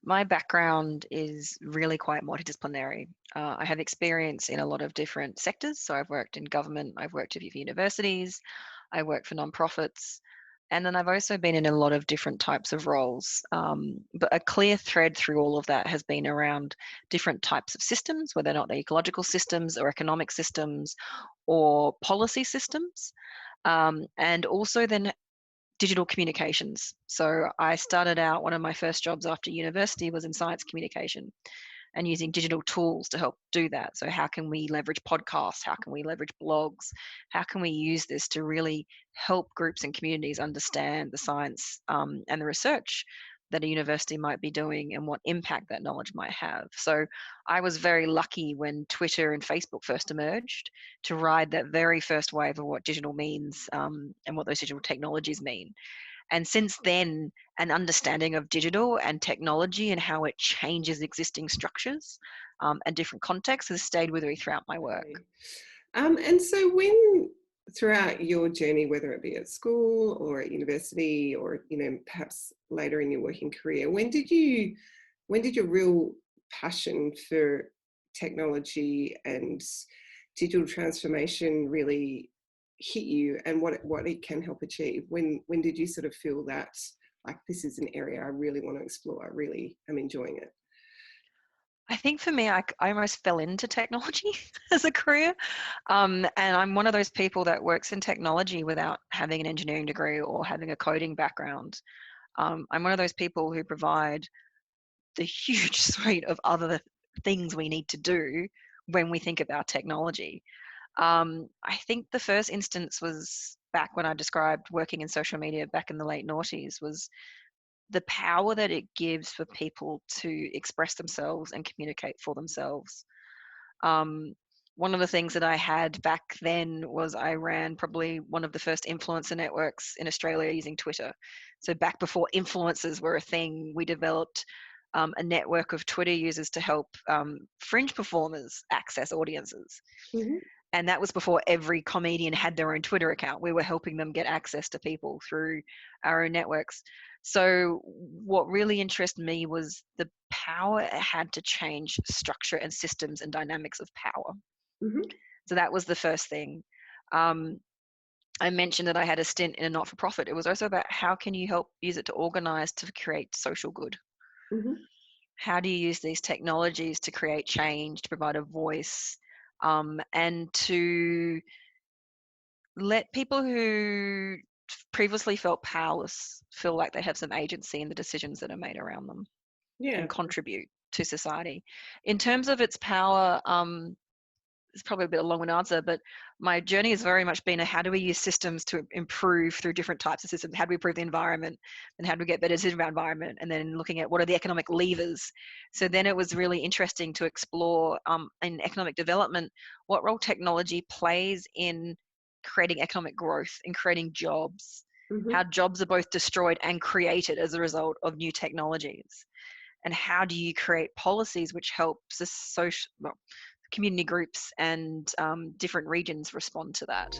My background is really quite multidisciplinary. I have experience in a lot of different sectors. So I've worked in government, I've worked at universities, I work for nonprofits, and then I've also been in a lot of different types of roles. But a clear thread through all of that has been around different types of systems, whether or not they're ecological systems or economic systems or policy systems. And also then digital communications. So I started out, one of my first jobs after university was in science communication and using digital tools to help do that. So how can we leverage podcasts? How can we leverage blogs? How can we use this to really help groups and communities understand the science and the research that a university might be doing and what impact that knowledge might have? So I was very lucky when Twitter and Facebook first emerged to ride that very first wave of what digital means and what those digital technologies mean. And since then, an understanding of digital and technology and how it changes existing structures and different contexts has stayed with me throughout my work. Okay. And so when throughout your journey, whether it be at school or at university or, perhaps later in your working career, when did your real passion for technology and digital transformation really hit you, and what it can help achieve? When did you sort of feel that, like, this is an area I really want to explore, I really am enjoying it? I think for me, I almost fell into technology as a career. And I'm one of those people that works in technology without having an engineering degree or having a coding background. I'm one of those people who provide the huge suite of other things we need to do when we think about technology. I think the first instance was back when I described working in social media back in the late noughties, was the power that it gives for people to express themselves and communicate for themselves. Um, One of the things that I had back then was I ran probably one of the first influencer networks in Australia using Twitter. So back before influencers were a thing, we developed a network of Twitter users to help fringe performers access audiences. Hmm. And that was before every comedian had their own Twitter account. We were helping them get access to people through our own networks. So what really interested me was the power it had to change structure and systems and dynamics of power. Hmm. So that was the first thing. Um, I mentioned that I had a stint in a not-for-profit. It was also about how can you help use it to organize to create social good? Hmm. How do you use these technologies to create change, to provide a voice, and to let people who previously felt powerless feel like they have some agency in the decisions that are made around them Yeah. and contribute to society. In terms of its power, it's probably a bit of a long-winded answer, but my journey has very much been a how do we use systems to improve through different types of systems? How do we improve the environment? And how do we get better decisions about environment? And then looking at what are the economic levers? So then it was really interesting to explore in economic development what role technology plays in creating economic growth and creating jobs. Hmm. How jobs are both destroyed and created as a result of new technologies. And how do you create policies which help the social, well, community groups and different regions respond to that?